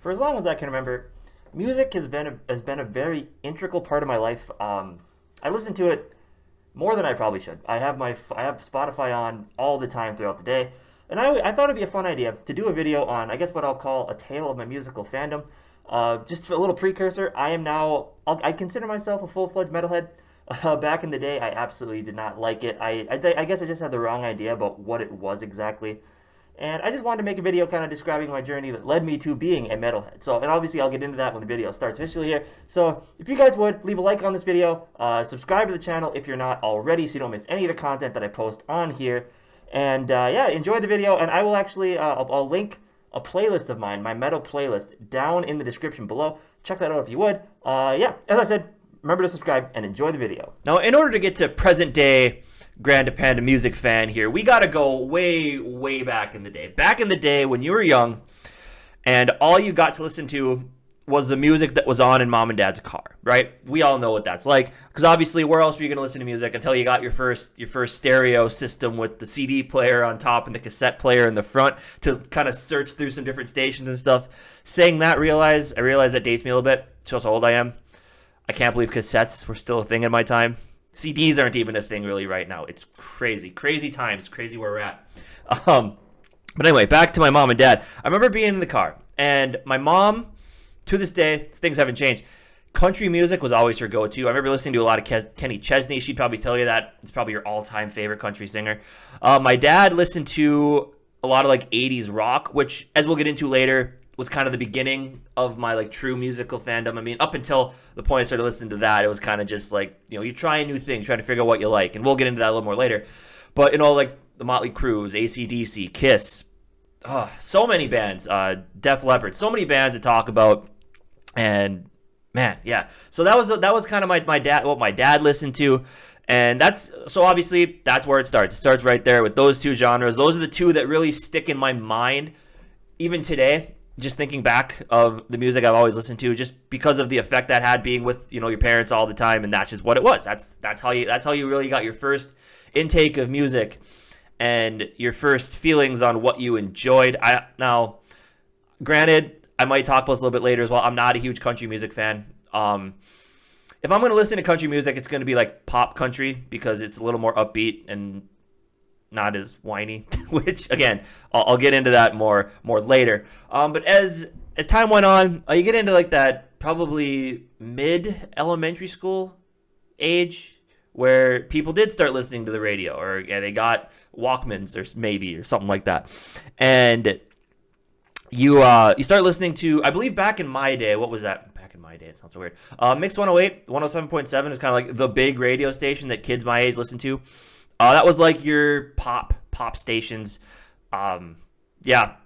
for as long as I can remember, music has been a very integral part of my life. I listen to it more than I probably should. I have Spotify on all the time throughout the day, and I thought it'd be a fun idea to do a video on, I guess, what I'll call a tale of my musical fandom. Just for a little precursor, I consider myself a full-fledged metalhead. Back in the day, I absolutely did not like it. I guess I just had the wrong idea about what it was exactly. And I just wanted to make a video kind of describing my journey that led me to being a metalhead. So, and obviously I'll get into that when the video starts officially here. So, if you guys would, leave a like on this video, subscribe to the channel if you're not already so you don't miss any of the content that I post on here. And yeah, enjoy the video, and I will actually, I'll link a playlist of mine, my metal playlist, down in the description below. Check that out if you would. Yeah, as I said, remember to subscribe and enjoy the video. Now, in order to get to present day Grand Panda music fan here, we gotta go way, way back in the day. Back in the day when you were young and all you got to listen to was the music that was on in mom and dad's car, right? We all know what that's like, because obviously where else were you gonna listen to music until you got your first stereo system with the CD player on top and the cassette player in the front to kind of search through some different stations and stuff. Saying that, I realize that dates me a little bit. Shows how old I am. I can't believe cassettes were still a thing in my time. CDs aren't even a thing really right now. It's crazy. Crazy times. Crazy where we're at. But anyway, back to my mom and dad. I remember being in the car, and my mom, to this day, things haven't changed. Country music was always her go-to. I remember listening to a lot of Kenny Chesney. She'd probably tell you that. It's probably your all-time favorite country singer. My dad listened to a lot of like 80s rock, which, as we'll get into later, was kind of the beginning of my like true musical fandom. I mean, up until the point I started listening to that, it was kind of just like, you know, you're trying new things, trying to figure out what you like, and we'll get into that a little more later. But, you know, like the Motley Crues, AC/DC, Kiss, so many bands, Def Leppard, so many bands to talk about, and man, yeah. So that was kind of what my dad listened to, and so obviously that's where it starts. It starts right there with those two genres. Those are the two that really stick in my mind, even today. Just thinking back of the music I've always listened to, just because of the effect that had being with, you know, your parents all the time, and that's just what it was. That's how you really got your first intake of music and your first feelings on what you enjoyed. Now, granted, I might talk about this a little bit later as well. I'm not a huge country music fan. If I'm going to listen to country music, it's going to be like pop country because it's a little more upbeat and not as whiny, which again, I'll get into that more later. But as time went on, you get into like that probably mid elementary school age where people did start listening to the radio, or they got Walkmans or something like that, and you start listening to, I believe back in my day, what was that? Back in my day, it sounds so weird. Mix 108, 107.7 is kind of like the big radio station that kids my age listen to. That was like your pop stations. Yeah,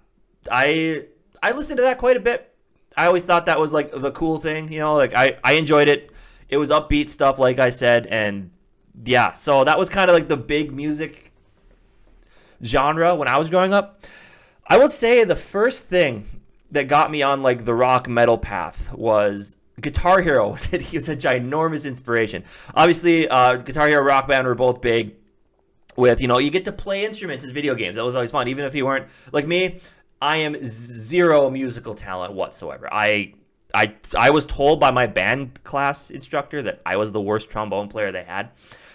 I listened to that quite a bit. I always thought that was like the cool thing, you know, like I enjoyed it. It was upbeat stuff, like I said, and yeah, so that was kind of like the big music genre when I was growing up. I would say the first thing that got me on like the rock metal path was Guitar Hero. He was a ginormous inspiration. Obviously, Guitar Hero, Rock Band were both big. With, you know, you get to play instruments as video games. That was always fun. Even if you weren't like me, I am zero musical talent whatsoever. I was told by my band class instructor that I was the worst trombone player they had.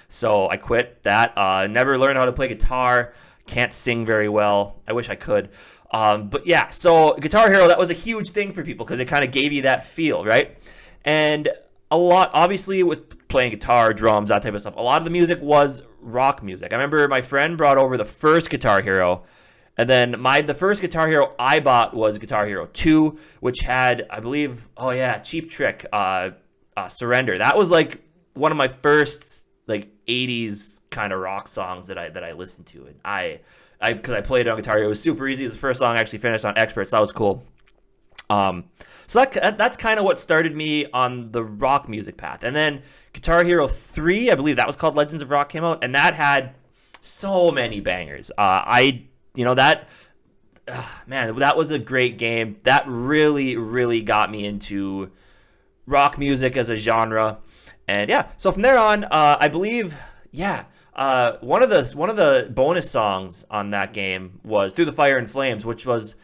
So I quit that. Never learned how to play guitar. Can't sing very well. I wish I could. But yeah, so Guitar Hero, that was a huge thing for people because it kind of gave you that feel, right? And a lot, obviously, with playing guitar, drums, that type of stuff, a lot of the music was rock music. I remember my friend brought over the first Guitar Hero, and then the first Guitar Hero I bought was Guitar Hero 2, which had, I believe, Cheap Trick, Surrender. That was like one of my first like 80s kind of rock songs that I listened to, and because I played it on Guitar Hero. It was super easy. It was the first song I actually finished on Experts. That was cool. So that's kind of what started me on the rock music path. And then Guitar Hero 3, I believe that was called Legends of Rock, came out, and that had so many bangers. That was a great game. That really, really got me into rock music as a genre. And yeah, so from there on, I believe, one of the bonus songs on that game was Through the Fire and Flames, which was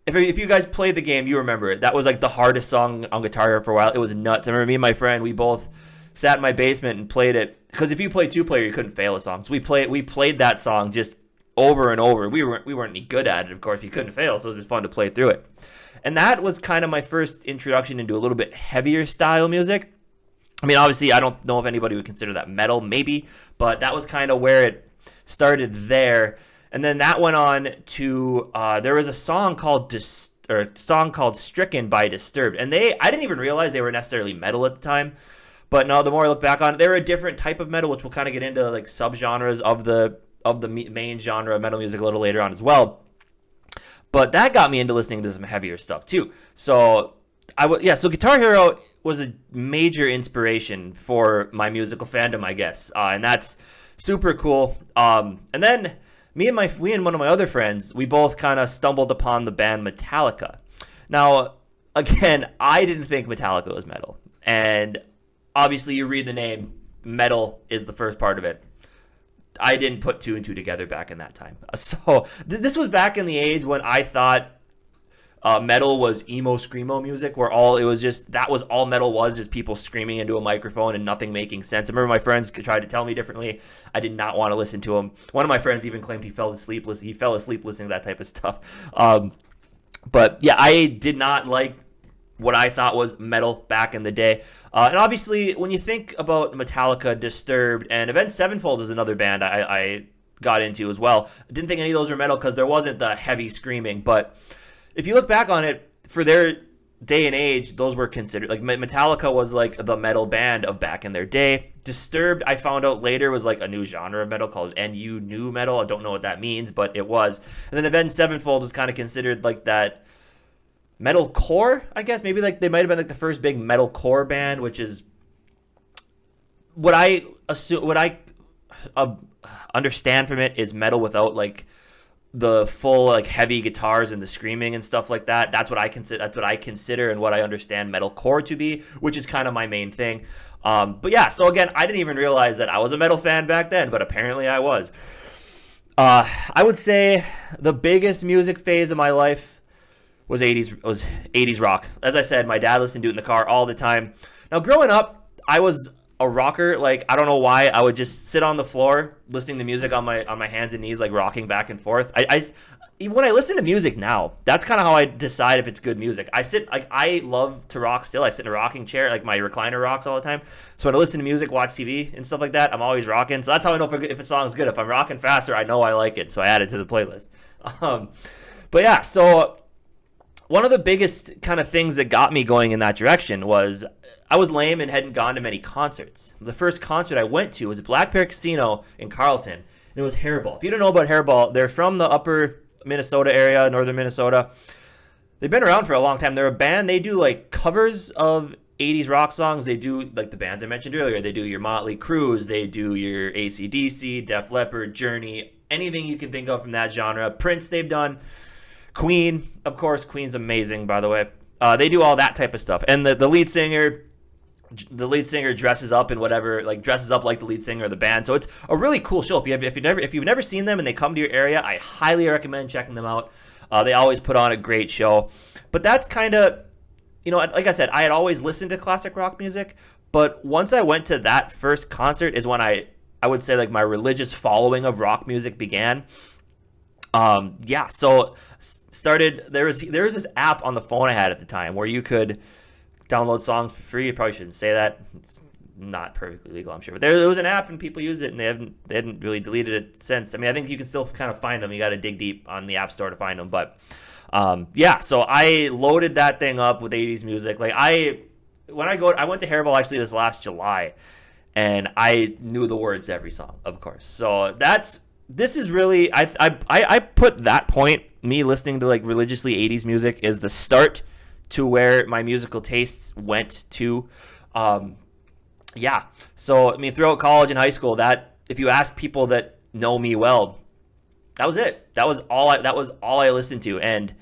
if you guys played the game, you remember it. That was like the hardest song on Guitar Hero for a while. It was nuts. I remember me and my friend, we both sat in my basement and played it, because if you play 2-player, you couldn't fail a song. So we played that song just over and over. We weren't any good at it, of course. You couldn't fail, so it was just fun to play through it. And that was kind of my first introduction into a little bit heavier style music. I mean, obviously, I don't know if anybody would consider that metal, maybe, but that was kind of where it started there. And then that went on to there was a song called Stricken by Disturbed, and I didn't even realize they were necessarily metal at the time. But no, the more I look back on it, they're a different type of metal, which we'll kind of get into like subgenres of the main genre of metal music a little later on as well. But that got me into listening to some heavier stuff too. So so Guitar Hero was a major inspiration for my musical fandom, I guess, and that's super cool. And then me and one of my other friends, we both kind of stumbled upon the band Metallica. Now, again, I didn't think Metallica was metal, and obviously you read the name, metal is the first part of it. I didn't put 2 and 2 together back in that time. So this was back in the age when I thought metal was emo screamo music, where that was all metal was, just people screaming into a microphone and nothing making sense. I remember my friends tried to tell me differently. I did not want to listen to them. One of my friends even claimed he fell asleep listening to that type of stuff. But yeah, I did not like what I thought was metal back in the day. And obviously, when you think about Metallica, Disturbed, and Avenged Sevenfold is another band I got into as well. I didn't think any of those were metal because there wasn't the heavy screaming. But if you look back on it, for their day and age, those were considered, like, Metallica was like the metal band of back in their day. Disturbed, I found out later, was like a new genre of metal called NU new metal. I don't know what that means, but it was. And then Avenged Sevenfold was kind of considered like that metalcore, I guess. Maybe like they might have been like the first big metalcore band, which is what I understand from it is metal without like the full like heavy guitars and the screaming and stuff like that. That's what I consider and what I understand metalcore to be, which is kind of my main thing. But yeah, so again, I didn't even realize that I was a metal fan back then, but apparently I was. I would say the biggest music phase of my life was 80s rock. As I said, my dad listened to it in the car all the time. Now, growing up, I was a rocker. Like, I don't know why. I would just sit on the floor listening to music on my hands and knees, like rocking back and forth. Even when I listen to music now, that's kind of how I decide if it's good music. I love to rock still. I sit in a rocking chair, like my recliner rocks all the time. So when I listen to music, watch TV and stuff like that, I'm always rocking. So that's how I know if a song's good. If I'm rocking faster, I know I like it. So I add it to the playlist. But yeah, so one of the biggest kind of things that got me going in that direction was I was lame and hadn't gone to many concerts. The first concert I went to was at Black Bear Casino in Carleton, and it was Hairball. If you don't know about Hairball, they're from the upper Minnesota area, northern Minnesota. They've been around for a long time. They're a band. They do like covers of 80s rock songs. They do like the bands I mentioned earlier. They do your Motley Crues. They do your AC/DC, Def Leppard, Journey, anything you can think of from that genre. Prince they've done. Queen, of course. Queen's amazing, by the way. They do all that type of stuff. And the lead singer dresses up in whatever, like dresses up like the lead singer of the band. So it's a really cool show. If you've never seen them and they come to your area, I highly recommend checking them out. They always put on a great show. But that's kind of, like I said, I had always listened to classic rock music. But once I went to that first concert is when I would say like my religious following of rock music began. So started, there was this app on the phone I had at the time where you could download songs for free. You probably shouldn't say that. It's not perfectly legal, I'm sure. But there was an app and people use it, and they hadn't really deleted it since. I mean, I think you can still kind of find them. You got to dig deep on the App Store to find them. But so I loaded that thing up with 80s music. Like I went to Hairball actually this last July, and I knew the words to every song, of course. So this is really, I put that point, me listening to like religiously 80s music, is the start to where my musical tastes went to. So I mean, throughout college and high school, that if you ask people that know me well, that was it. That was all I listened to, and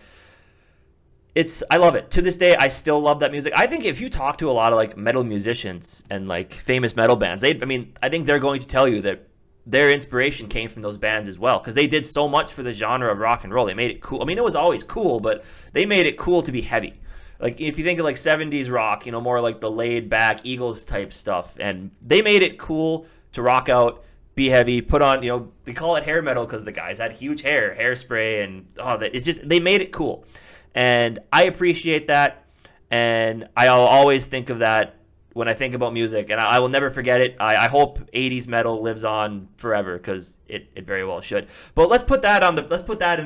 I love it. To this day, I still love that music. I think if you talk to a lot of like metal musicians and like famous metal bands, I think they're going to tell you that their inspiration came from those bands as well, because they did so much for the genre of rock and roll. They made it cool. I mean, it was always cool, but they made it cool to be heavy. Like, if you think of like 70s rock, more like the laid back Eagles type stuff, and they made it cool to rock out, be heavy, put on, they call it hair metal because the guys had huge hairspray, and it's just, they made it cool. And I appreciate that, and I'll always think of that when I think about music, and I will never forget it. I hope 80s metal lives on forever, because it very well should. But let's put that in the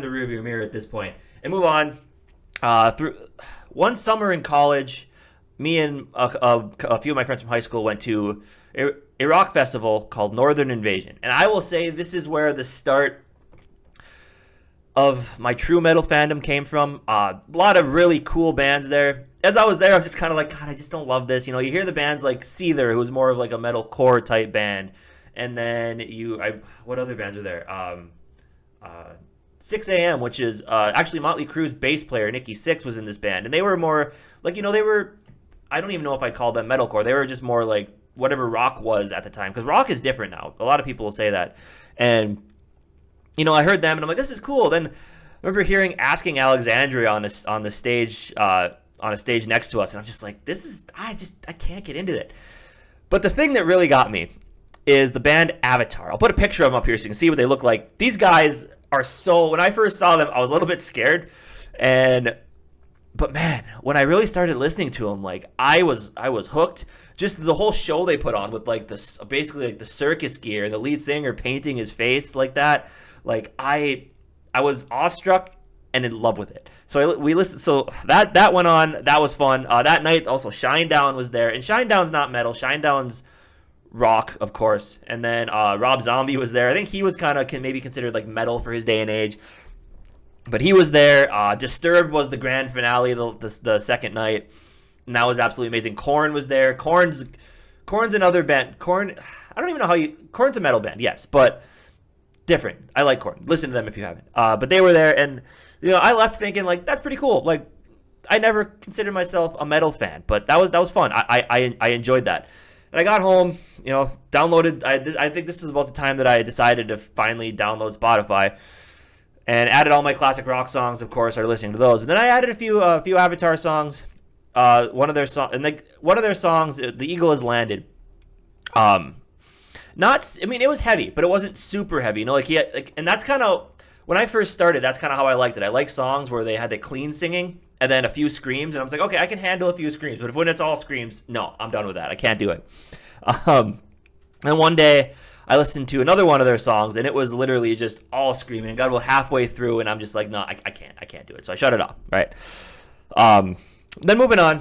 rearview mirror at this point and move on. Through one summer in college, me and a few of my friends from high school went to a rock festival called Northern Invasion, and I will say this is where the start of my true metal fandom came from. A lot of really cool bands there. As I was there, I'm just kind of like, God, I just don't love this. You hear the bands like Seether, who's more of like a metal core type band, and then what other bands are there? 6 a.m., which is actually Motley Crue's bass player Nikki Sixx was in this band, and they were more like, they were, I don't even know if I'd call them metalcore. They were just more like whatever rock was at the time, because rock is different now. A lot of people will say that, and I heard them, and I'm like, this is cool. Then I remember hearing Asking Alexandria on the stage, on a stage next to us, and I'm just like, I can't get into it. But the thing that really got me is the band Avatar. I'll put a picture of them up here so you can see what they look like. These guys are when I first saw them, I was a little bit scared, but man, when I really started listening to them, like, I was hooked. Just the whole show they put on with like basically like the circus gear, the lead singer painting his face like that. Like, I was awestruck and in love with it. So we listened. So that went on. That was fun. That night also Shinedown was there, and Shinedown's not metal. Shinedown's rock, of course. And then Rob Zombie was there. I think he was kind of maybe considered like metal for his day and age, but he was there. Disturbed was the grand finale the second night, and that was absolutely amazing. Korn was there. Korn's another band. Korn, I don't even know Korn's a metal band, yes, but different. I like Korn. Listen to them if you haven't. But they were there, and I left thinking like, that's pretty cool. Like, I never considered myself a metal fan, but that was fun. I enjoyed that. And I got home, downloaded. I think this was about the time that I decided to finally download Spotify, and added all my classic rock songs. Of course, I was listening to those. But then I added a few Avatar songs. One of their songs, "The Eagle Has Landed." It was heavy, but it wasn't super heavy. And that's kind of, when I first started, that's kind of how I liked it. I like songs where they had the clean singing and then a few screams, and I was like, okay, I can handle a few screams. But when it's all screams, no, I'm done with that. I can't do it. And one day, I listened to another one of their songs, and it was literally just all screaming. I got about halfway through, and I'm just like, no, I can't do it. So I shut it off, right? Then moving on,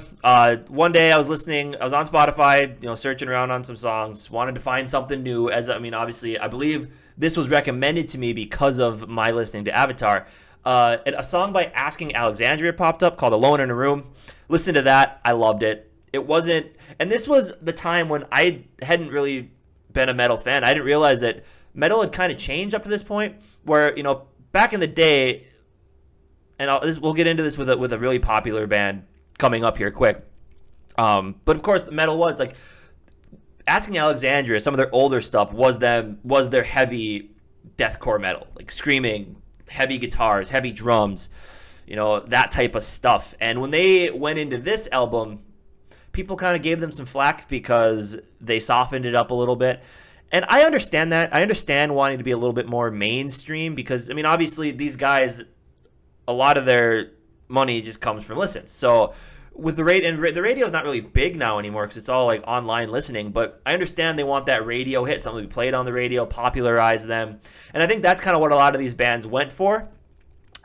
one day I was on Spotify, searching around on some songs, wanted to find something new. Obviously, I believe this was recommended to me because of my listening to Avatar. And a song by Asking Alexandria popped up called "Alone in a Room." Listened to that, I loved it. It wasn't, and this was the time when I hadn't really been a metal fan. I didn't realize that metal had kind of changed up to this point, where back in the day, and we'll get into this with a really popular band coming up here quick. But of course, the metal was like Asking Alexandria. Some of their older stuff was their heavy deathcore metal, like screaming, heavy guitars, heavy drums, that type of stuff. And when they went into this album, people kind of gave them some flack because they softened it up a little bit. And I understand that. I understand wanting to be a little bit more mainstream because, obviously these guys, a lot of their money just comes from listens. So with the radio, and the radio is not really big now anymore because it's all like online listening, but I understand they want that radio hit, something to be played on the radio, popularize them. And I think that's kind of what a lot of these bands went for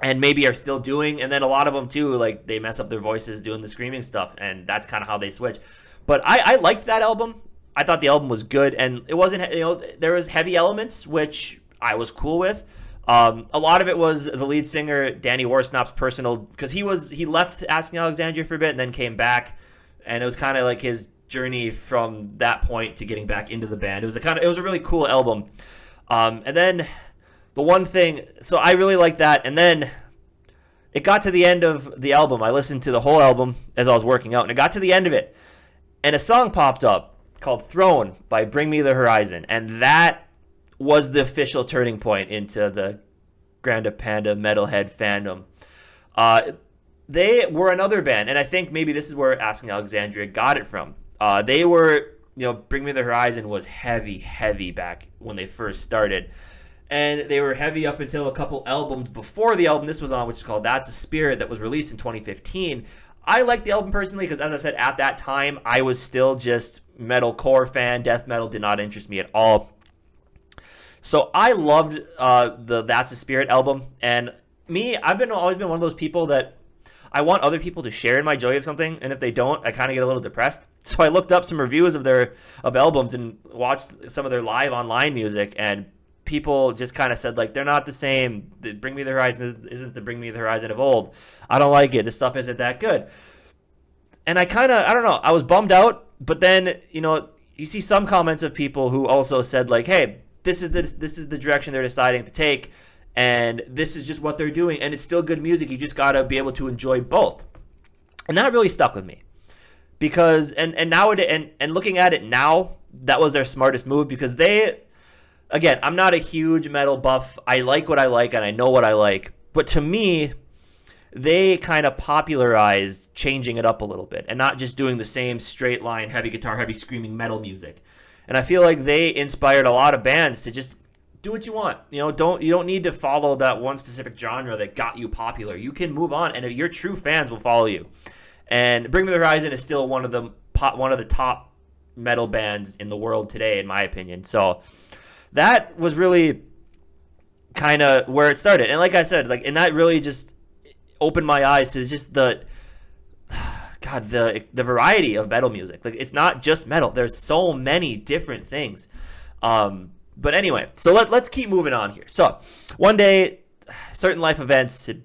and maybe are still doing. And then a lot of them too, like they mess up their voices doing the screaming stuff, and that's kind of how they switch. But I liked that album. I thought the album was good, and it wasn't, there was heavy elements, which I was cool with. A lot of it was the lead singer Danny Worsnop's personal, because he left Asking Alexandria for a bit and then came back, and it was kind of like his journey from that point to getting back into the band. It was a really cool album. And then the one thing, so I really liked that, and then it got to the end of the album. I listened to the whole album as I was working out, and it got to the end of it, and a song popped up called "Throne" by Bring Me the Horizon, and that was the official turning point into the Granda Panda Metalhead fandom. They were another band, and I think maybe this is where Asking Alexandria got it from. They were, Bring Me the Horizon was heavy back when they first started. And they were heavy up until a couple albums before the album this was on, which is called That's the Spirit, that was released in 2015. I like the album personally because, as I said, at that time, I was still just metalcore fan. Death metal did not interest me at all. So I loved the That's the Spirit album. And me, I've always been one of those people that I want other people to share in my joy of something, and if they don't, I kind of get a little depressed. So I looked up some reviews of albums and watched some of their live online music, and people just kind of said, like, they're not the same. The Bring Me the Horizon isn't the Bring Me the Horizon of old. I don't like it. This stuff isn't that good. And I don't know, I was bummed out, but then, you see some comments of people who also said, like, hey, this is the direction they're deciding to take, and this is just what they're doing, and it's still good music. You just got to be able to enjoy both. And that really stuck with me. Because, and looking at it now, that was their smartest move, because again, I'm not a huge metal buff. I like what I like, and I know what I like. But to me, they kind of popularized changing it up a little bit and not just doing the same straight line, heavy guitar, heavy screaming metal music. And I feel like they inspired a lot of bands to just do what you want. You don't need to follow that one specific genre that got you popular. You can move on, and your true fans will follow you. And Bring Me the Horizon is still one of the top metal bands in the world today, in my opinion. So that was really kind of where it started. And like I said, and that really just opened my eyes to just the variety of metal music. Like, it's not just metal. There's so many different things. But anyway, so let's keep moving on here. So one day, certain life events had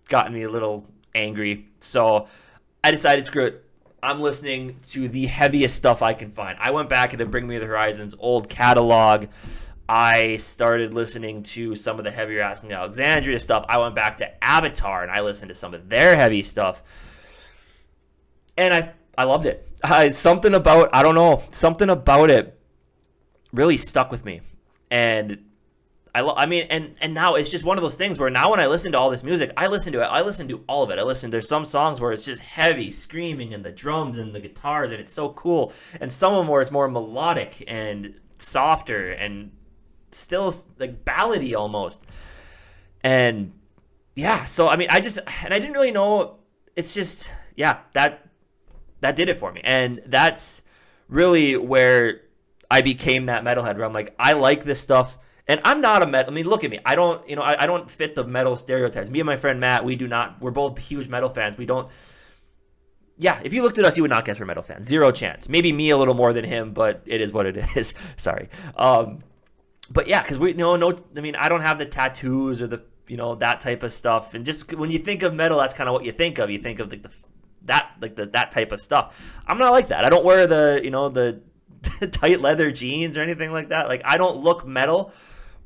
gotten me a little angry. So I decided, screw it. I'm listening to the heaviest stuff I can find. I went back into Bring Me the Horizon's old catalog. I started listening to some of the heavier Asking Alexandria stuff. I went back to Avatar, and I listened to some of their heavy stuff. And I loved it. Something about it really stuck with me. And and now it's just one of those things where now when I listen to all this music, I listen to all of it. There's some songs where it's just heavy screaming and the drums and the guitars, and it's so cool. And some of them where it's more melodic and softer and still like ballady almost. And yeah, so I didn't really know. It's just, yeah, that did it for me. And that's really where I became that metalhead, where I'm like, I like this stuff. And I'm not a metal. I mean, look at me. I don't fit the metal stereotypes. Me and my friend Matt, we're both huge metal fans. We don't. Yeah, if you looked at us, you would not guess we're metal fans. Zero chance. Maybe me a little more than him, but it is what it is. Sorry. But yeah, because I don't have the tattoos or the, that type of stuff. And just when you think of metal, that's kind of what you think of. You think of that type of stuff. I'm not like that. I don't wear the tight leather jeans or anything like that. Like, I don't look metal,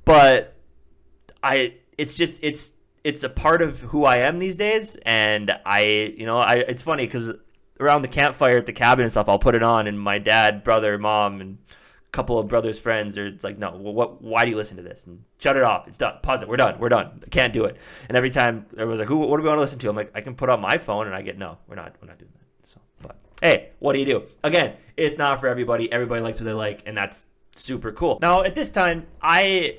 but it's a part of who I am these days. And it's funny because around the campfire at the cabin and stuff, I'll put it on, and my dad, brother, mom, and a couple of brothers' friends are like, no, why do you listen to this? And shut it off. It's done. Pause it. We're done. I can't do it. And every time everyone's like, what do we want to listen to? I'm like, I can put on my phone, and I get, no, we're not doing that. So, but hey, what do you do? Again, it's not for everybody. Everybody likes what they like, and that's super cool. Now, at this time, I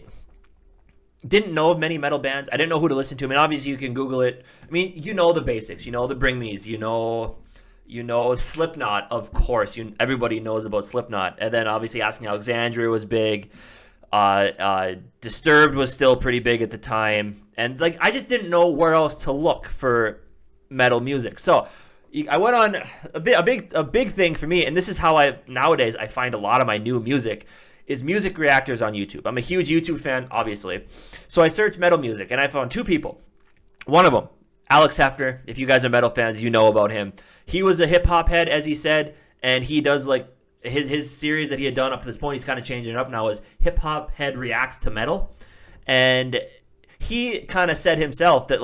didn't know of many metal bands. I didn't know who to listen to. I mean, obviously, you can Google it. I mean, the basics. The Bring Me's. Slipknot, of course. Everybody knows about Slipknot. And then, obviously, Asking Alexandria was big. Disturbed was still pretty big at the time. And, I just didn't know where else to look for metal music. So I went on a big thing for me, and this is how nowadays I find a lot of my new music, is music reactors on YouTube. I'm a huge YouTube fan, obviously. So I searched metal music, and I found two people. One of them, Alex Hefner. If you guys are metal fans, you know about him. He was a hip-hop head, as he said, and he does, his series that he had done up to this point, he's kind of changing it up now, is Hip-Hop Head Reacts to Metal. And he kind of said himself that,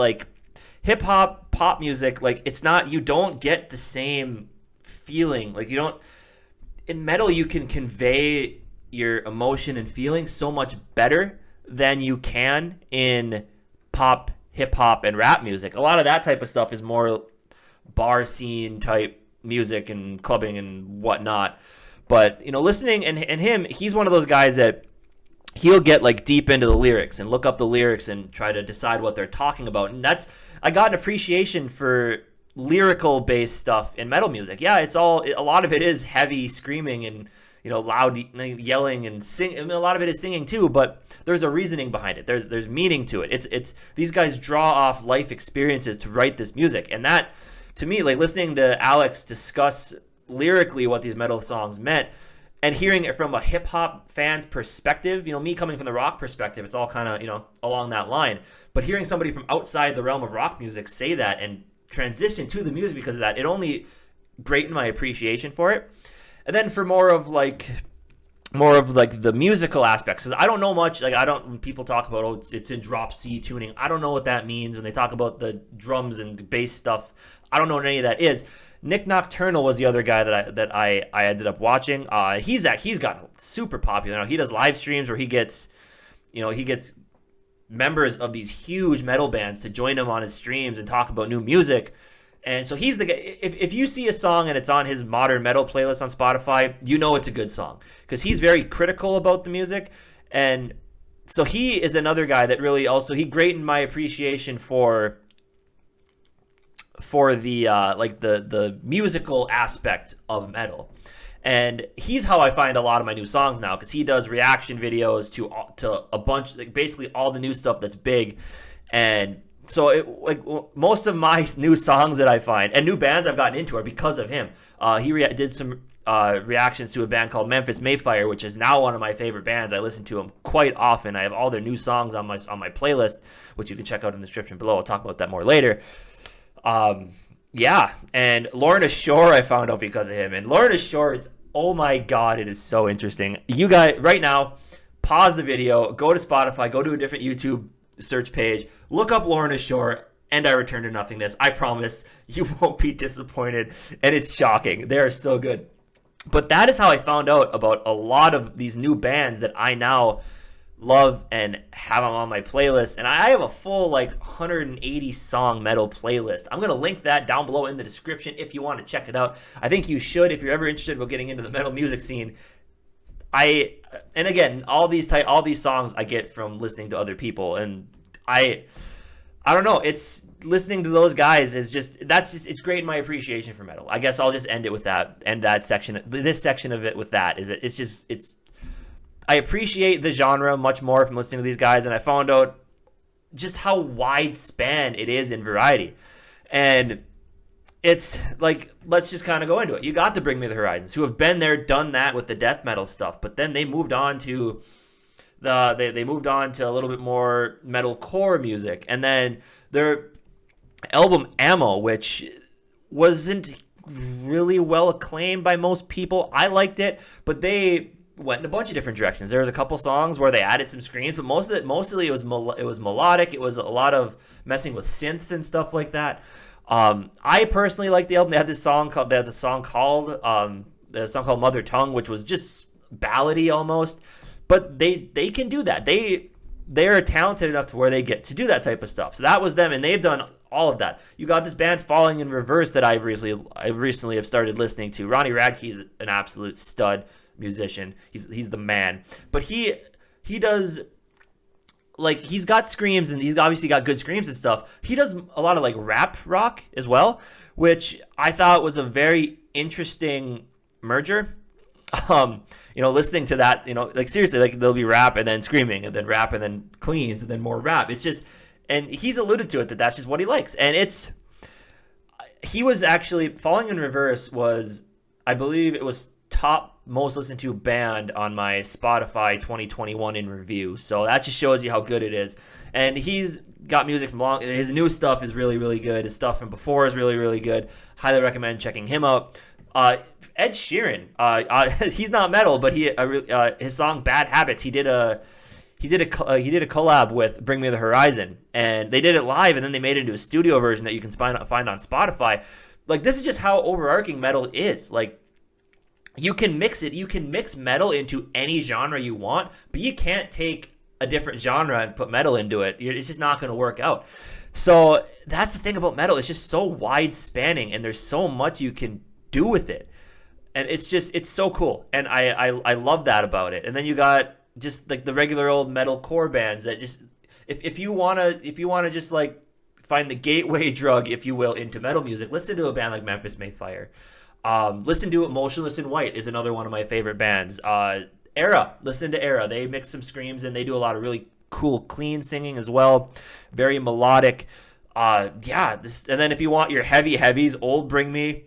hip-hop, pop music, it's not, you don't get the same feeling. In metal, you can convey your emotion and feeling so much better than you can in pop, hip hop, and rap music. A lot of that type of stuff is more bar scene type music and clubbing and whatnot. But listening and him, he's one of those guys that he'll get like deep into the lyrics and look up the lyrics and try to decide what they're talking about. And I got an appreciation for lyrical based stuff in metal music. Yeah, a lot of it is heavy screaming and loud yelling and sing. I mean, a lot of it is singing too, but there's a reasoning behind it. There's meaning to it. It's these guys draw off life experiences to write this music, and that to me, like listening to Alex discuss lyrically what these metal songs meant and hearing it from a hip hop fan's perspective, me coming from the rock perspective, it's all kind of along that line. But hearing somebody from outside the realm of rock music say that and transition to the music because of that, it only greatened my appreciation for it. And then for more of the musical aspects, because I don't know much. Like when people talk about it's in drop C tuning, I don't know what that means. When they talk about the drums and bass stuff, I don't know what any of that is. Nick Nocturnal was the other guy that I ended up watching. He's got super popular now. He does live streams where he gets members of these huge metal bands to join him on his streams and talk about new music. And so he's the guy. If you see a song and it's on his modern metal playlist on Spotify, it's a good song because he's very critical about the music. And so he is another guy that really also he greatened my appreciation for the musical aspect of metal. And he's how I find a lot of my new songs now because he does reaction videos to a bunch, like basically all the new stuff that's big. And so most of my new songs that I find and new bands I've gotten into are because of him. He did some reactions to a band called Memphis Mayfire, which is now one of my favorite bands. I listen to them quite often. I have all their new songs on my playlist, which you can check out in the description below. I'll talk about that more later. Yeah, and Lorna Shore I found out because of him. And Lorna Shore is, oh my God, it is so interesting. You guys, right now, pause the video, go to Spotify, go to a different YouTube search page, look up Lorna Shore, and I Return to Nothingness. I promise you won't be disappointed, and it's shocking. They are so good. But that is how I found out about a lot of these new bands that I now love and have them on my playlist. And I have a full 180 song metal playlist. I'm going to link that down below in the description if you want to check it out. I think you should if you're ever interested about getting into the metal music scene. And again, all these songs I get from listening to other people, and I don't know. It's listening to those guys it's great in my appreciation for metal. I guess I'll just end it with that. End this section of it with that. I appreciate the genre much more from listening to these guys, and I found out just how widespan it is in variety. And it's like, let's just kind of go into it. You got the Bring Me the Horizons, who have been there, done that with the death metal stuff, but then they moved on to they moved on to a little bit more metalcore music, and then their album Ammo, which wasn't really well acclaimed by most people. I liked it, but they went in a bunch of different directions. There was a couple songs where they added some screams, but mostly it was melodic. It was a lot of messing with synths and stuff like that. I personally like the album. They had the song called Mother Tongue, which was just ballady almost. But they can do that. They're talented enough to where they get to do that type of stuff. So that was them, and they've done all of that. You got this band Falling in Reverse that I recently have started listening to. Ronnie Radke is an absolute stud musician. He's the man. But he does, he's got screams, and he's obviously got good screams and stuff. He does a lot of rap rock as well, which I thought was a very interesting merger. Listening to that, seriously, there'll be rap and then screaming and then rap and then cleans and then more rap. It's just, and he's alluded to it that's just what he likes. And he was actually, Falling in Reverse was, I believe it was top most listened to band on my Spotify 2021 in review. So that just shows you how good it is. And he's got music from his new stuff is really, really good. His stuff from before is really, really good. Highly recommend checking him out. Ed Sheeran, he's not metal, but his song Bad Habits, he did a collab with Bring Me the Horizon, and they did it live, and then they made it into a studio version that you can find on Spotify. This is just how overarching metal is. you can mix it. You can mix metal into any genre you want, but you can't take a different genre and put metal into it. It's just not going to work out. So that's the thing about metal. It's just so wide spanning, and there's so much you can do with it. And it's so cool. And I love that about it. And then you got just like the regular old metal core bands that just, if you wanna just like find the gateway drug, if you will, into metal music, listen to a band like Memphis May Fire. Listen to Motionless in White is another one of my favorite bands. Era, listen to Era. They mix some screams and they do a lot of really cool, clean singing as well. Very melodic. And then if you want your heavies, old Bring Me,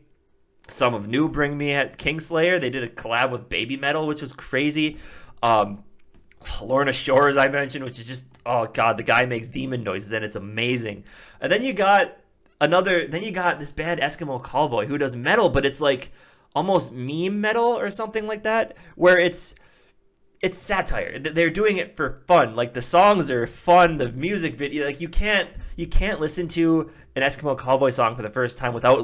some of new Bring Me at Kingslayer. They did a collab with Baby Metal, which was crazy. Lorna Shore, as I mentioned, which is just, oh god, the guy makes demon noises and it's amazing. And then you got this band Eskimo Callboy who does metal, but it's like almost meme metal or something like that, where it's satire. They're doing it for fun. Like the songs are fun, the music video, like you can't listen to an Eskimo Callboy song for the first time without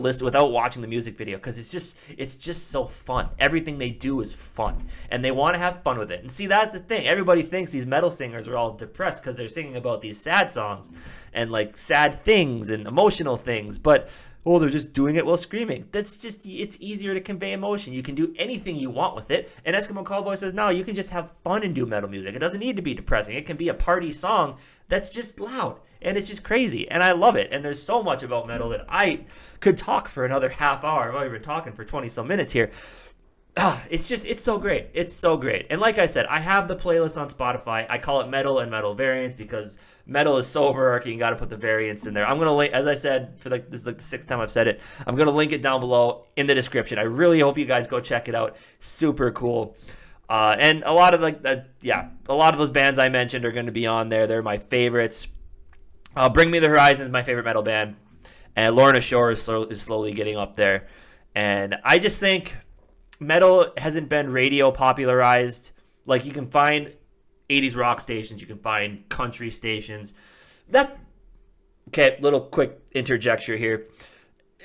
watching the music video, because it's just so fun. Everything they do is fun, and they want to have fun with it. And see, that's the thing. Everybody thinks these metal singers are all depressed because they're singing about these sad songs and like sad things and emotional things, but they're just doing it while screaming. It's easier to convey emotion. You can do anything you want with it. And Eskimo Callboy says, no, you can just have fun and do metal music. It doesn't need to be depressing. It can be a party song that's just loud. And it's just crazy. And I love it. And there's so much about metal that I could talk for another half hour. I've already been talking for 20 some minutes here. It's so great. It's so great. And like I said, I have the playlist on Spotify. I call it metal and metal variants because metal is so overarching. You got to put the variants in there. I'm going to link, as I said, this is like the sixth time I've said it, I'm going to link it down below in the description. I really hope you guys go check it out. Super cool. And a lot of those bands I mentioned are going to be on there. They're my favorites. Bring Me the Horizon is my favorite metal band. And Lorna Shore is slowly getting up there. And I just think metal hasn't been radio popularized. Like, you can find 80s rock stations, you can find country stations. Okay, little quick interjection here.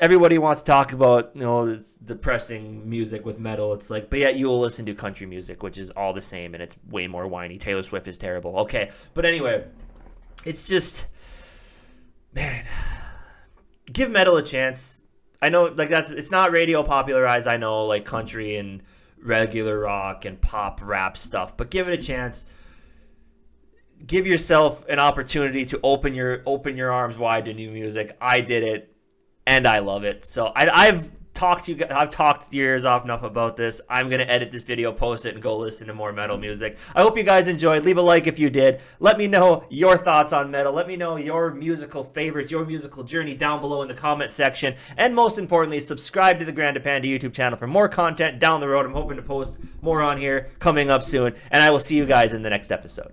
Everybody wants to talk about, this depressing music with metal. It's like, but yet you will listen to country music, which is all the same, and it's way more whiny. Taylor Swift is terrible. Okay, but anyway, it's just, man, give metal a chance. I know, like, it's not radio popularized. I know, like, country and regular rock and pop rap stuff, but give it a chance. Give yourself an opportunity to open your arms wide to new music. I did it, and I love it. So I've talked your ears off enough about this. I'm gonna edit this video, post it, and go listen to more metal music. I hope you guys enjoyed. Leave a like if you did. Let me know your thoughts on metal. Let me know your musical favorites, your musical journey down below in the comment section. And most importantly, subscribe to the Grande Panda YouTube channel for more content down the road. I'm hoping to post more on here coming up soon. And I will see you guys in the next episode.